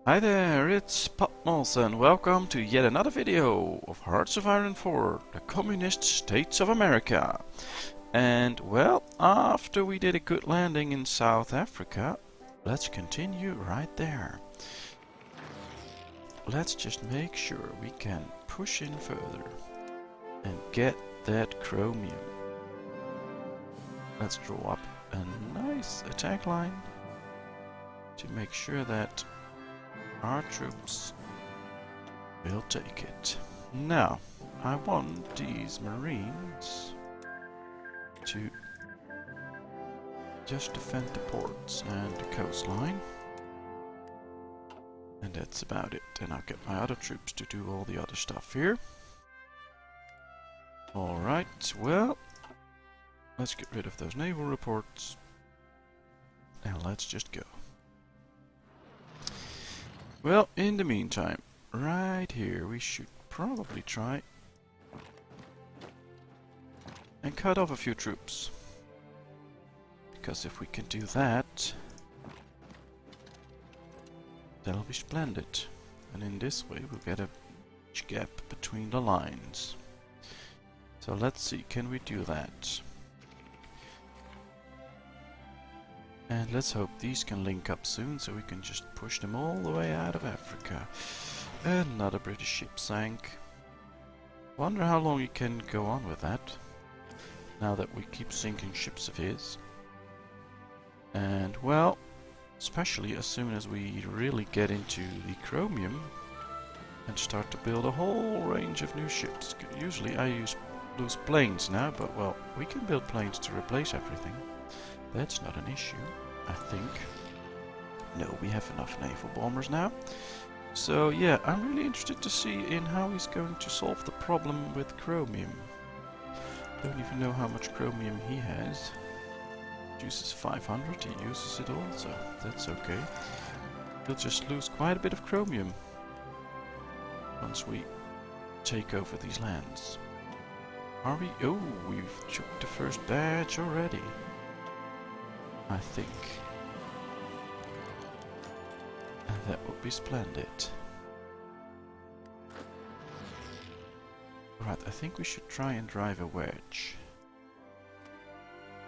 Hi there, it's Patmos and welcome to yet another video of Hearts of Iron 4, the Communist States of America. And well, after we did a good landing in South Africa, let's continue right there. Let's just make sure we can push in further and get that chromium. Let's draw up a nice attack line to make sure that our troops will take it. Now, I want these Marines to just defend the ports and the coastline. And that's about it. And I'll get my other troops to do all the other stuff here. Alright, well, let's get rid of those naval reports. And let's just go. Well, in the meantime, right here we should probably try and cut off a few troops. Because if we can do that, that'll be splendid. And in this way we'll get a gap between the lines. So let's see, can we do that? And let's hope these can link up soon so we can just push them all the way out of Africa. Another British ship sank. Wonder how long he can go on with that, now that we keep sinking ships of his. And well, especially as soon as we really get into the chromium and start to build a whole range of new ships. Usually I use planes now, but well, we can build planes to replace everything. That's not an issue, I think. No, we have enough naval bombers now. So yeah, I'm really interested to see in how he's going to solve the problem with chromium. Don't even know how much chromium he has. Uses 500, he uses it all, so that's okay. He'll just lose quite a bit of chromium once we take over these lands. Are we? Oh, we've took the first badge already, I think. And that would be splendid. Right, I think we should try and drive a wedge.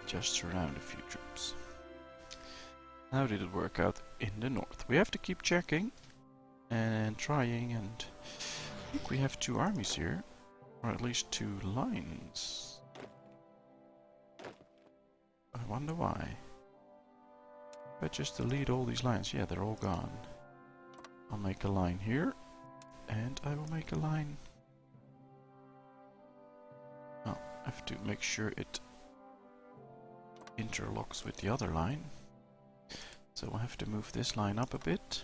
Just surround a few troops. How did it work out in the north? We have to keep checking and trying, and I think we have two armies here, or at least two lines. I wonder why. If I just delete all these lines, yeah, they're all gone. I'll make a line here, and I will make a line. Oh, I have to make sure it interlocks with the other line. So I'll have to move this line up a bit.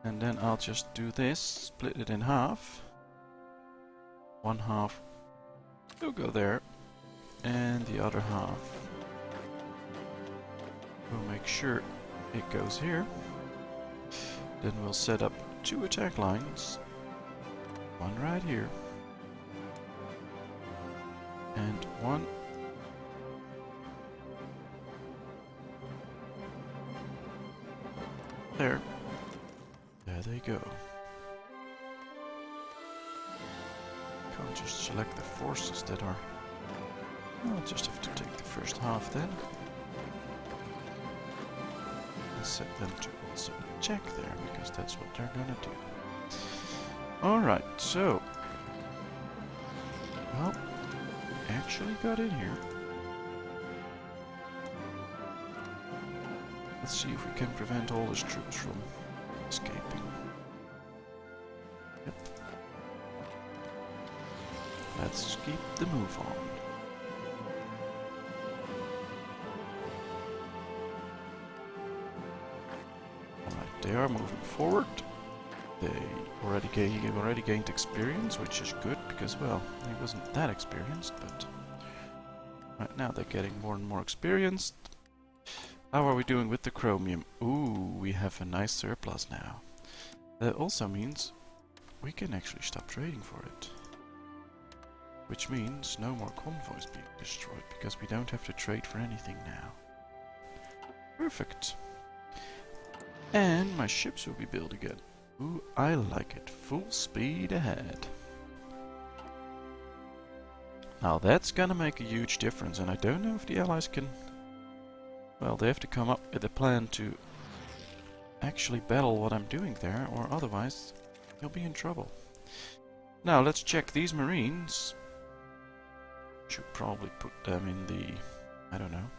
And then I'll just do this, split it in half. One half will go there, and the other half we'll make sure it goes here. Then we'll set up two attack lines. One right here. And one there. There they go. Can't just select the forces that are... I'll just have to take the first half then. Set them to also check there, because that's what they're gonna do. Alright, so... Well, we actually got in here. Let's see if we can prevent all his troops from escaping. Yep. Let's keep the move on. They are moving forward. He already gained experience, which is good because, well, he wasn't that experienced, but right now they're getting more and more experienced. How are we doing with the chromium? Ooh, we have a nice surplus now. That also means we can actually stop trading for it. Which means no more convoys being destroyed, because we don't have to trade for anything now. Perfect. And my ships will be built again. Ooh, I like it. Full speed ahead. Now that's gonna make a huge difference, and I don't know if the Allies can... Well, they have to come up with a plan to actually battle what I'm doing there, or otherwise you'll be in trouble. Now let's check these Marines. Should probably put them in the, I don't know,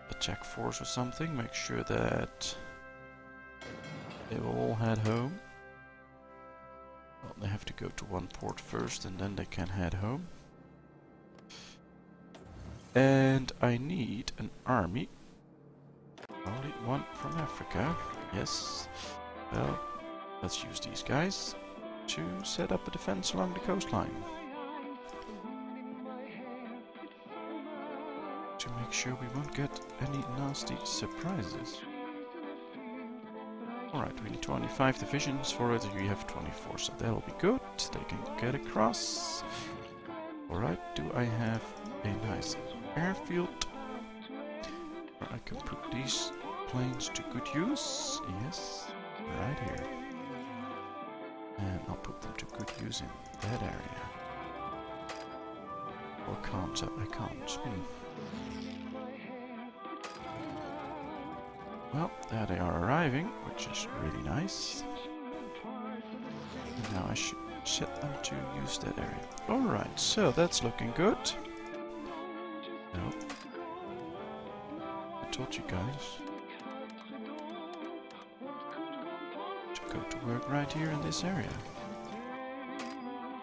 attack force or something. Make sure that they will all head home. Well, they have to go to one port first and then they can head home. And I need an army. Only one from Africa. Yes. Well, let's use these guys to set up a defense along the coastline. To make sure we won't get any nasty surprises. Alright, we need 25 divisions for it. We have 24, so that'll be good. They can get across. Alright, do I have a nice airfield where I can put these planes to good use? Yes, right here. And I'll put them to good use in that area. Or can't I? Can't. Well, there they are arriving, which is really nice. And now I should set them to use that area. Alright, so that's looking good. No. I told you guys to go to work right here in this area.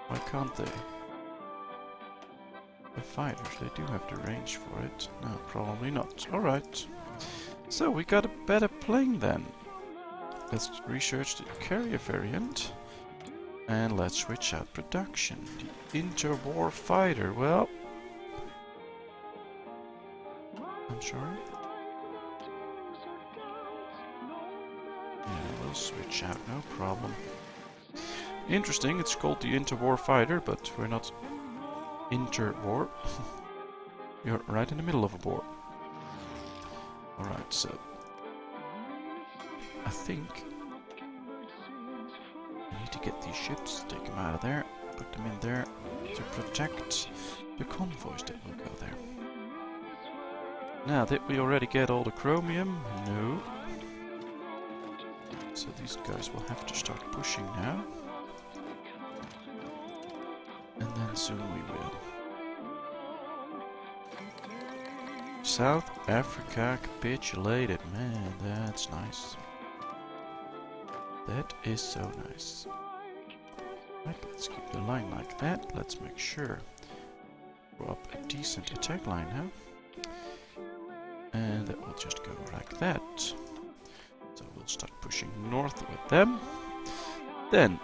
Why can't they? The fighters, they do have the range for it. No, probably not. Alright. So we got a better plane then. Let's research the carrier variant. And let's switch out production. The interwar fighter. Well, I'm sorry. Yeah, we'll switch out, no problem. Interesting, it's called the interwar fighter, but we're not interwar. You're right in the middle of a war. Alright, so I think I need to get these ships, take them out of there, put them in there to protect the convoys that will go there. Now, did we already get all the chromium? No. So these guys will have to start pushing now. And then soon we will. South Africa capitulated. Man, that's nice. That is so nice. Right, let's keep the line like that. Let's make sure we're up a decent attack line now. And that will just go like that. So we'll start pushing north with them. Then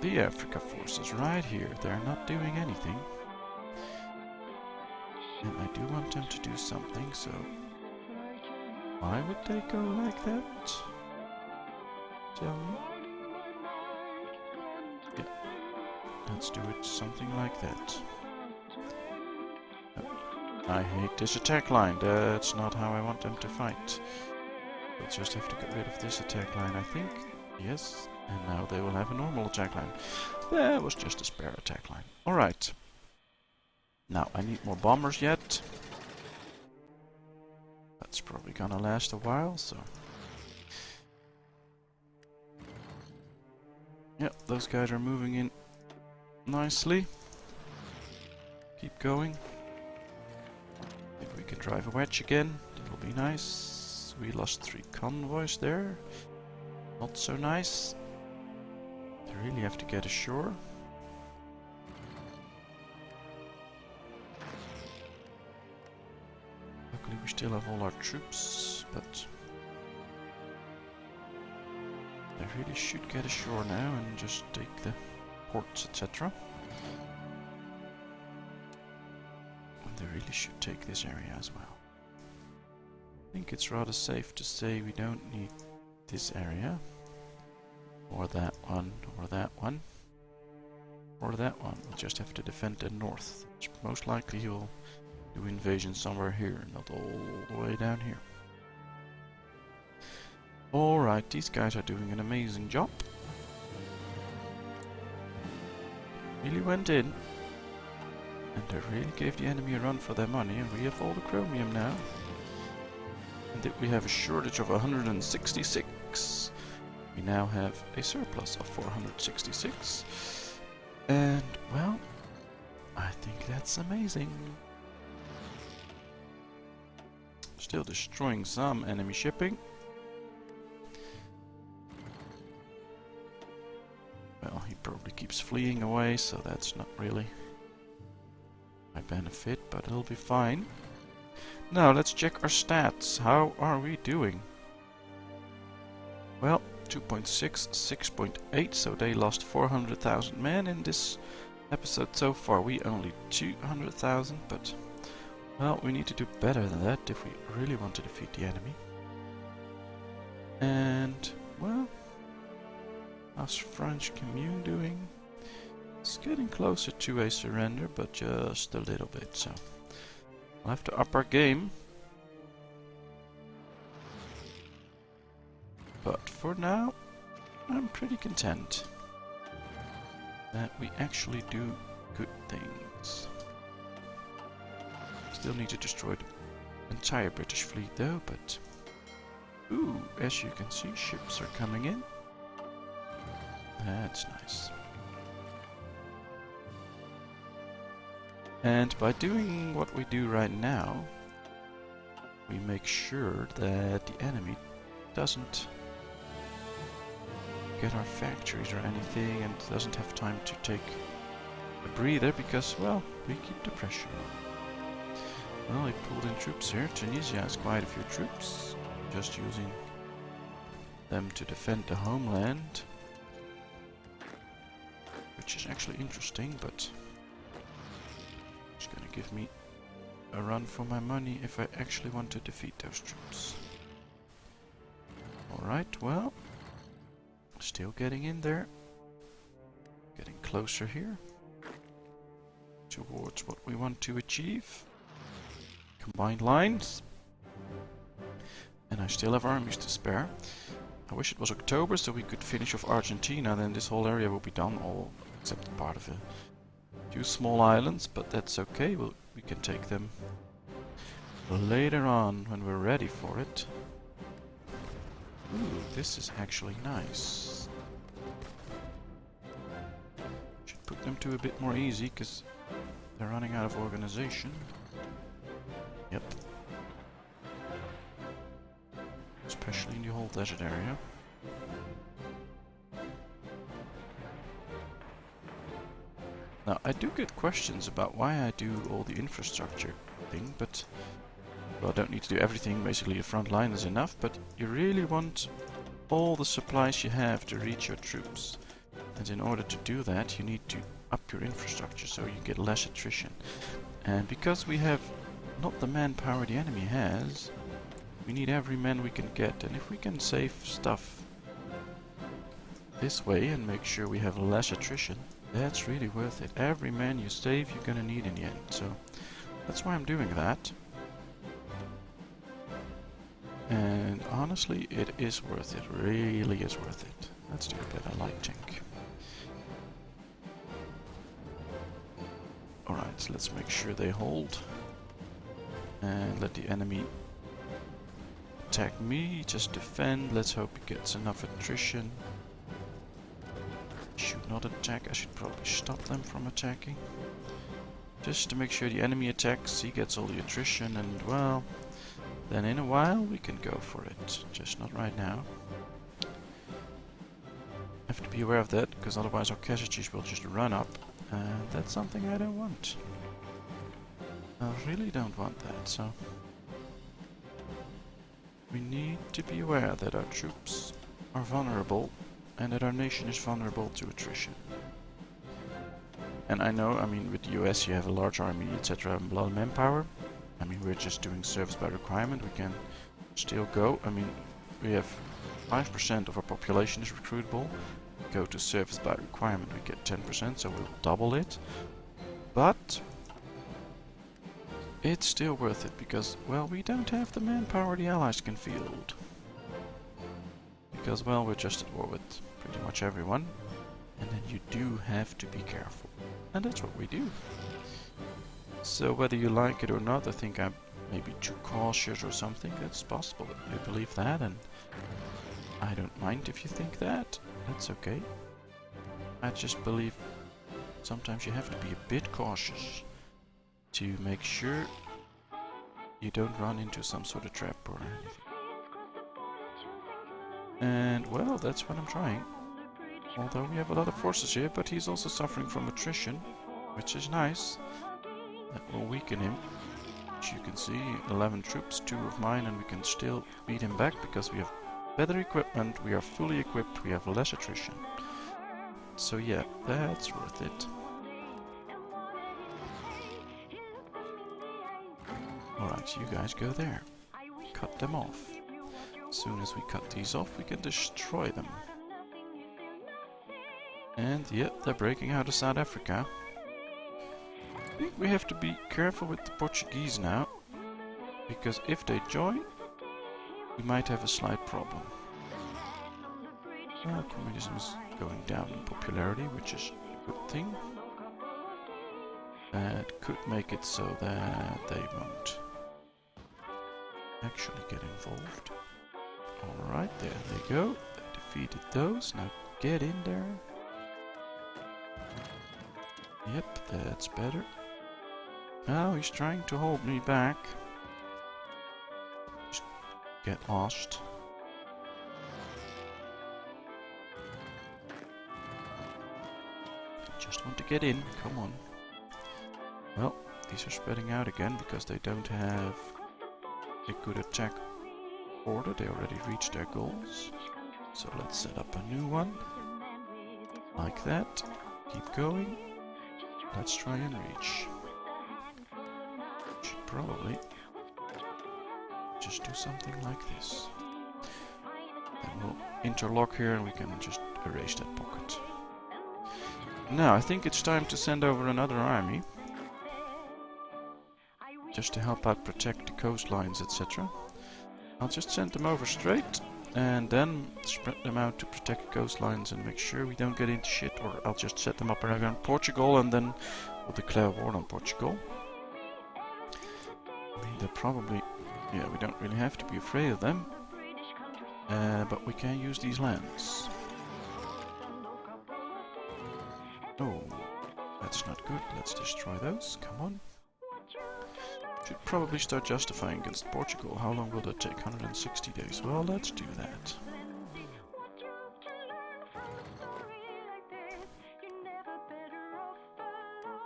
the Africa forces right here. They're not doing anything. And I do want them to do something, so why would they go like that? Tell me. Yeah, let's do it something like that. I hate this attack line. That's not how I want them to fight. We'll just have to get rid of this attack line, I think. Yes, and now they will have a normal attack line. That was just a spare attack line. Alright. Now, I need more bombers yet. That's probably gonna last a while, so... Yep, those guys are moving in nicely. Keep going. If we can drive a wedge again, it'll be nice. We lost 3 convoys there. Not so nice. They really have to get ashore. Luckily we still have all our troops, but they really should get ashore now and just take the ports, etc. And they really should take this area as well. I think it's rather safe to say we don't need this area, or that one, or that one, or that one. We'll just have to defend the north, which most likely he will do invasion somewhere here, not all the way down here. Alright, these guys are doing an amazing job. Really went in. And they really gave the enemy a run for their money, and we have all the chromium now. And we have a shortage of 166. We now have a surplus of 466. And, well, I think that's amazing. Still destroying some enemy shipping. Well, he probably keeps fleeing away, so that's not really my benefit, but it'll be fine. Now, let's check our stats. How are we doing? Well, 2.6, 6.8, so they lost 400,000 men in this episode so far. We only 200,000, but well, we need to do better than that if we really want to defeat the enemy. And, well, how's French commune doing? It's getting closer to a surrender, but just a little bit, so we'll have to up our game. But for now, I'm pretty content that we actually do good things. Still need to destroy the entire British fleet though, but ooh, as you can see, ships are coming in. That's nice. And by doing what we do right now, we make sure that the enemy doesn't get our factories or anything and doesn't have time to take a breather because, well, we keep the pressure on. Well, he pulled in troops here. Tunisia has quite a few troops, just using them to defend the homeland, which is actually interesting, but it's gonna give me a run for my money if I actually want to defeat those troops. Alright, well, still getting in there. Getting closer here towards what we want to achieve. Combined lines. And I still have armies to spare. I wish it was October so we could finish off Argentina, then this whole area will be done, all except part of a few small islands, but that's okay, we can take them later on when we're ready for it. Ooh, this is actually nice. Should put them to a bit more easy, because they're running out of organization. Yep. Especially in the whole desert area. Now, I do get questions about why I do all the infrastructure thing, but well, I don't need to do everything, basically the front line is enough, but you really want all the supplies you have to reach your troops. And in order to do that, you need to up your infrastructure so you get less attrition. And because we have not the manpower the enemy has, we need every man we can get, and if we can save stuff this way and make sure we have less attrition, that's really worth it. Every man you save you're gonna need in the end, so that's why I'm doing that. And honestly, it is worth it, really is worth it. Let's do a better light tank. Alright, so let's make sure they hold. And let the enemy attack me, just defend. Let's hope he gets enough attrition. Should not attack, I should probably stop them from attacking. Just to make sure the enemy attacks, he gets all the attrition, and well, then in a while we can go for it, just not right now. Have to be aware of that, because otherwise our casualties will just run up, and that's something I don't want. I really don't want that, so we need to be aware that our troops are vulnerable and that our nation is vulnerable to attrition. And I know, I mean, with the US you have a large army, etc., and a lot of manpower. I mean, we're just doing service by requirement, we can still go. I mean, we have 5% of our population is recruitable. Go to service by requirement, we get 10%, so we'll double it. But it's still worth it, because, well, we don't have the manpower the Allies can field. Because, well, we're just at war with pretty much everyone. And then you do have to be careful. And that's what we do. So whether you like it or not, I think I'm maybe too cautious or something. That's possible that you believe that, and I don't mind if you think that. That's okay. I just believe sometimes you have to be a bit cautious to make sure you don't run into some sort of trap or anything. And, well, that's what I'm trying. Although we have a lot of forces here, but he's also suffering from attrition, which is nice. That will weaken him. As you can see, 11 troops, 2 of mine, and we can still beat him back because we have better equipment, we are fully equipped, we have less attrition. So yeah, that's worth it. Alright, you guys go there. Cut them off. As soon as we cut these off, we can destroy them. And yep, they're breaking out of South Africa. I think we have to be careful with the Portuguese now, because if they join, we might have a slight problem. Well, communism is going down in popularity, which is a good thing. That could make it so that they won't actually get involved. Alright, there they go. They defeated those. Now get in there. Yep, that's better. Now he's trying to hold me back. Just get lost. Just want to get in, come on. Well, these are spreading out again because they don't have a good attack order. They already reached their goals. So let's set up a new one. Like that. Keep going. Let's try and reach. Should probably just do something like this. Then we'll interlock here and we can just erase that pocket. Now I think it's time to send over another army. Just to help out protect the coastlines, etc. I'll just send them over straight and then spread them out to protect coastlines and make sure we don't get into shit, or I'll just set them up around Portugal and then we'll declare war on Portugal. I mean, they're probably... yeah, we don't really have to be afraid of them. But we can use these lands. Oh, that's not good. Let's destroy those. Come on. Should probably start justifying against Portugal. How long will that take? 160 days. Well, let's do that.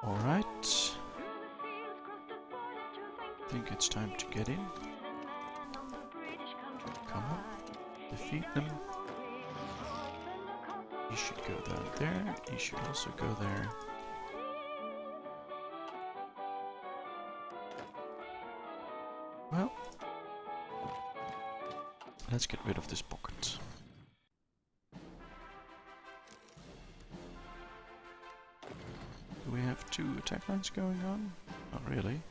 Alright. I think it's time to get in. Come on. Defeat them. He should go down there. He should also go there. Well, let's get rid of this pocket. Do we have 2 attack lines going on? Not really.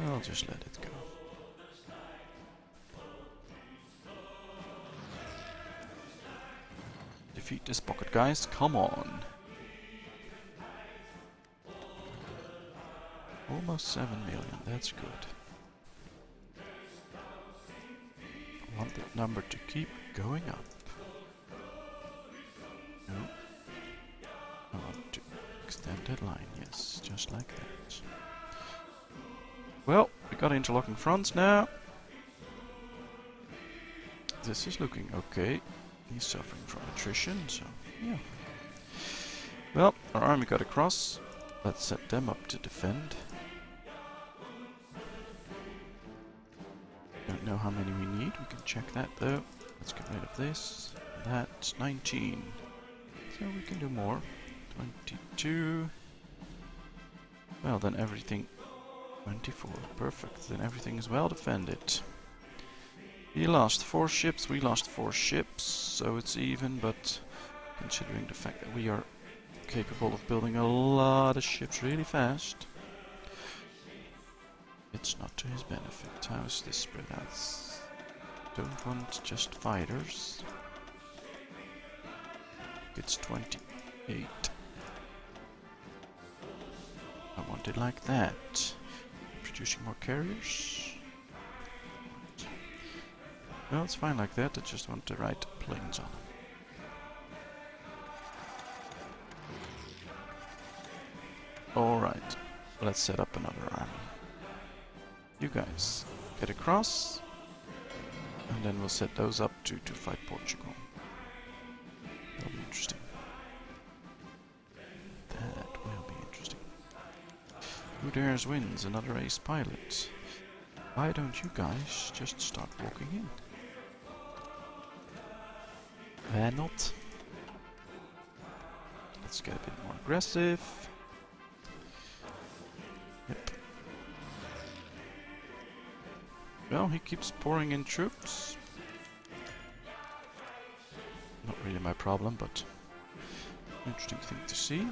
I'll just let it go. Defeat this pocket, guys. Come on. Almost 7 million. That's good. I want that number to keep going up. No. I want to extend that line. Yes, just like that. Well, we got interlocking fronts now. This is looking okay. He's suffering from attrition, so yeah. Well, our army got across. Let's set them up to defend. Don't know how many we need. We can check that though. Let's get rid of this. That's 19. So we can do more. 22. Well, then everything... 24. Perfect. Then everything is well defended. He lost 4 ships, we lost 4 ships, so it's even, but considering the fact that we are capable of building a lot of ships really fast, it's not to his benefit. How is this spread out? Don't want just fighters. It's 28. I want it like that. Producing more carriers. Well, it's fine like that. I just want the right planes on them. Alright, let's set up another army. You guys get across, and then we'll set those up to fight Portugal. That'll be interesting. That will be interesting. Who dares wins? Another ace pilot. Why don't you guys just start walking in? Why not? Let's get a bit more aggressive. Yep. Well, he keeps pouring in troops. Not really my problem, but interesting thing to see.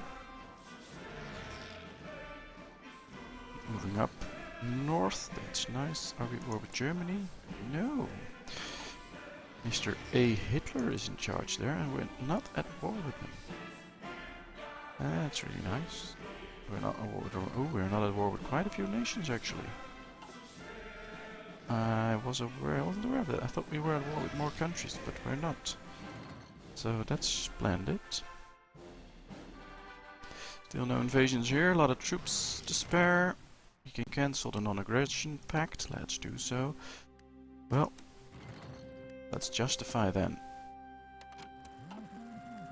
Moving up north, that's nice. Are we at war with Germany? No. Mr. A. Hitler is in charge there, and we're not at war with him. That's really nice. We're not at war with, we're not at war with quite a few nations actually. I wasn't aware of that. I thought we were at war with more countries, but we're not. So that's splendid. Still no invasions here, a lot of troops to spare. We can cancel the non-aggression pact, let's do so. Well, let's justify then.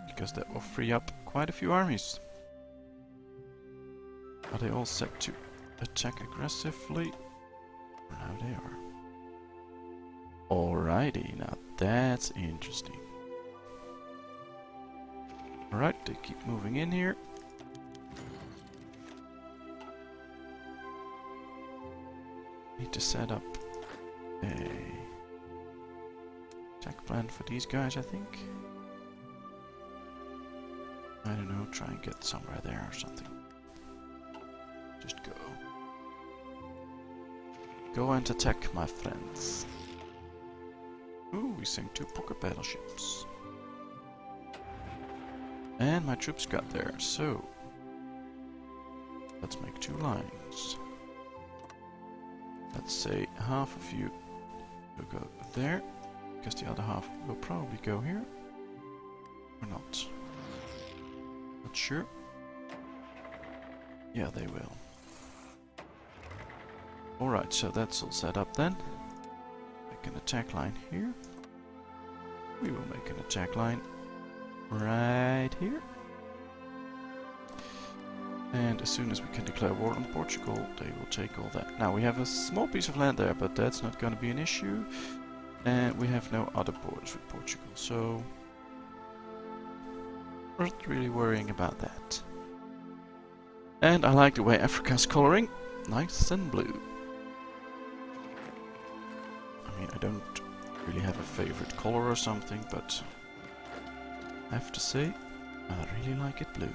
Because that will free up quite a few armies. Are they all set to attack aggressively? Now they are. Alrighty, now that's interesting. Alright, they keep moving in here. Need to set up a attack plan for these guys, I think. I don't know, try and get somewhere there or something. Just go. Go and attack, my friends. Ooh, we sank 2 pocket battleships. And my troops got there, so let's make 2 lines. Let's say half of you will go there, because the other half will probably go here. Or not. Not sure. Yeah, they will. Alright, so that's all set up then. Make an attack line here. We will make an attack line right here. And as soon as we can declare war on Portugal, they will take all that. Now we have a small piece of land there, but that's not going to be an issue. And we have no other borders with Portugal, so we're not really worrying about that. And I like the way Africa's coloring. Nice and blue. I mean, I don't really have a favorite color or something, but I have to say, I really like it blue.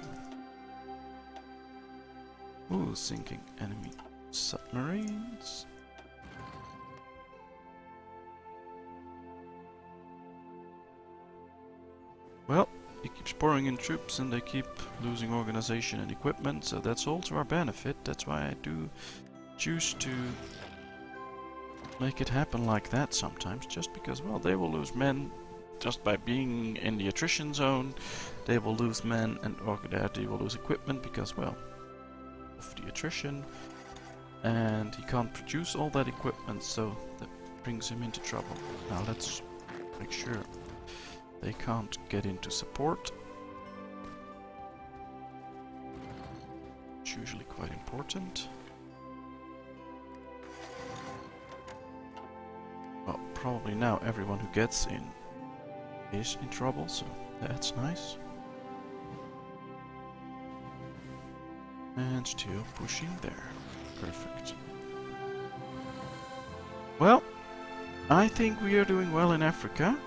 Ooh, sinking enemy submarines. Well, he keeps pouring in troops and they keep losing organization and equipment, so that's all to our benefit. That's why I do choose to make it happen like that sometimes, just because, well, they will lose men just by being in the attrition zone. They will lose men and they will lose equipment because, well, of the attrition, and he can't produce all that equipment, so that brings him into trouble. Now let's make sure they can't get into support. It's usually quite important. Well, probably now everyone who gets in is in trouble, so that's nice. And still pushing there. Perfect. Well, I think we are doing well in Africa.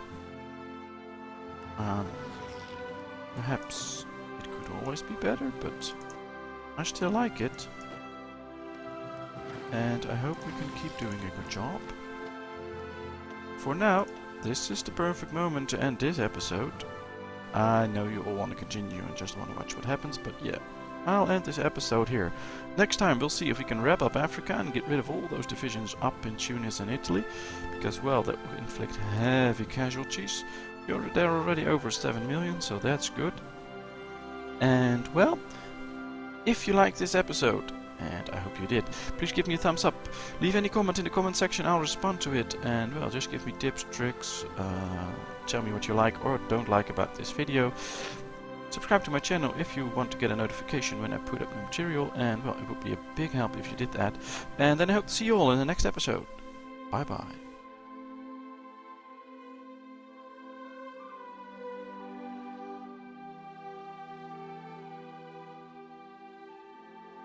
Perhaps it could always be better, but I still like it. And I hope we can keep doing a good job for now, this is the perfect moment to end this episode. I know you all want to continue and just want to watch what happens, but yeah, I'll end this episode here. Next time we'll see if we can wrap up Africa and get rid of all those divisions up in Tunis and Italy, because well, that will inflict heavy casualties. They're already over 7 million, so that's good. And well, if you liked this episode, and I hope you did, please give me a thumbs up. Leave any comment in the comment section, I'll respond to it. And well, just give me tips, tricks, tell me what you like or don't like about this video. Subscribe to my channel if you want to get a notification when I put up new material, and well, it would be a big help if you did that. And then I hope to see you all in the next episode. Bye bye.